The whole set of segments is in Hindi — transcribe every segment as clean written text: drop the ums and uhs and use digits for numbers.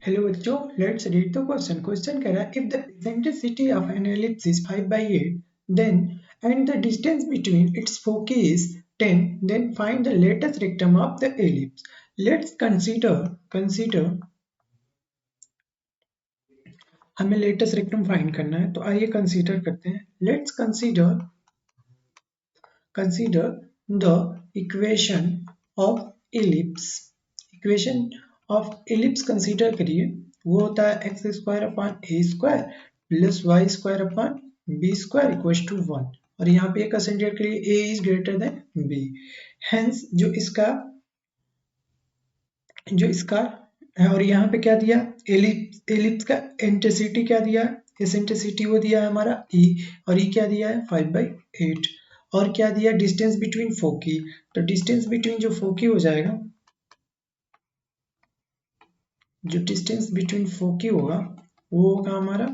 हेलो बच्चों, let's read the question. Question कह रहा है if the eccentricity of an ellipse is 5/8 then and the distance between its foci is 10 then find the latest rectum of the ellipse. Let's consider हमें लेटेस्ट रेक्टम फाइंड करना है, तो आइए कंसीडर करते हैं। Let's consider the equation of ellipse. Equation of ellipse consider करिए। वो होता है x square upon a square plus y square upon b square equals to 1। और यहाँ पे कंसीडर करिए a is greater than b. Hence जो इसका है, और यहाँ पे क्या दिया, एलिप्स का इंटेंसिटी क्या दिया है, एसेंट्रिसिटी वो दिया है हमारा ई, और ई क्या दिया है 5/8। और क्या दिया, डिस्टेंस बिटवीन फोकी। तो डिस्टेंस बिटवीन जो फोकी हो जाएगा, जो डिस्टेंस बिटवीन फोकी होगा वो होगा हमारा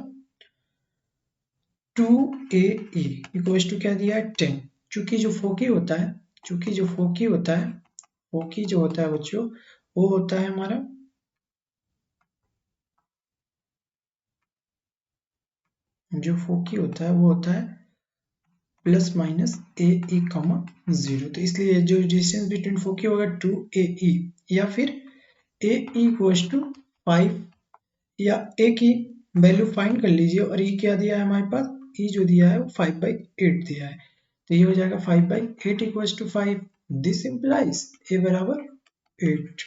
2AE इक्वल्स टू क्या दिया है 10। चूंकि जो फोकी होता है फोकी जो होता है बच्चों, वो होता है हमारा वो होता है प्लस माइनस AE कॉमा 0। तो इसलिए जो डिस्टेंस बिटवीन फोकी होगा 2AE, या फिर AE इक्वल्स टू 5, या ए की वैल्यू फाइंड कर लीजिए। और ई क्या दिया है हमारे पास, ई जो दिया है वो 5/8 दिया है, तो ये हो जाएगा 5/8 equals to 5। This implies A बराबर 8।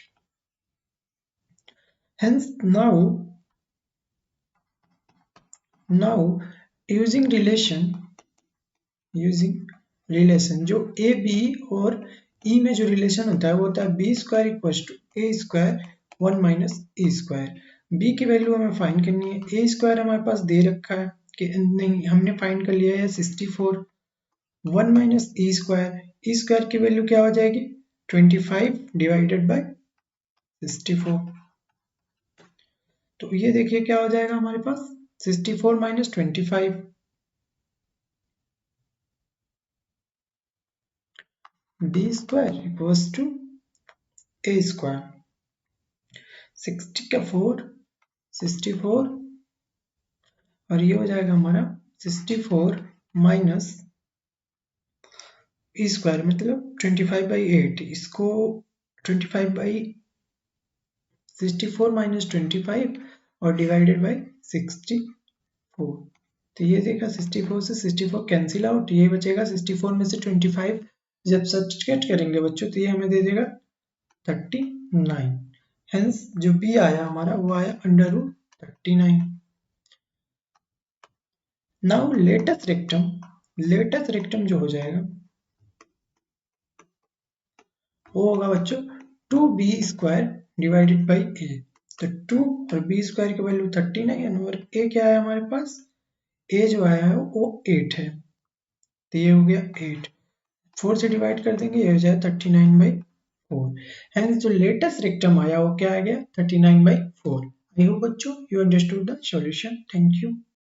हेंस नाउ यूजिंग रिलेशन जो ए बी और ई में जो रिलेशन होता है वो होता है B square equals to A square 1 minus E square. B की वैल्यू हमें फाइंड करनी है, ए स्क्वायर हमारे पास दे रखा है कि नहीं, हमने फाइंड कर लिया है 64। 1 माइनस ई स्क्वायर की वैल्यू क्या हो जाएगी 25 डिवाइडेड बाय 64। तो ये देखिए क्या हो जाएगा हमारे पास 64 minus 25, B square equals to A square. 64 और ये हो जाएगा हमारा 64 माइनस ई स्क्वायर मतलब 25/8। इसको 64 माइनस 25 और डिवाइडेड बाई 64। तो ये देगा 64 से 64 कैंसिल आउट, ये बचेगा 64 में से 25 जब सब्सट्रैक्ट करेंगे बच्चों तो ये हमें दे देगा 39। हेंस जो बी आया हमारा वो आया √39। नाउ लेटेस्ट रेक्टम जो हो जाएगा वो होगा बच्चों 2b स्क्वायर डिवाइडेड बाई ए। तो 2 और b स्क्वायर की वैल्यू 39 और a क्या है हमारे पास, a जो आया है वो 8 है, तो ये हो गया 8। 4 से डिवाइड कर देंगे, ये हो जाए 39/4। हेंस जो लेटेस्ट रेक्टम आया वो क्या आ गया 39/4। आई होप बच्चों you understood the solution. Thank you.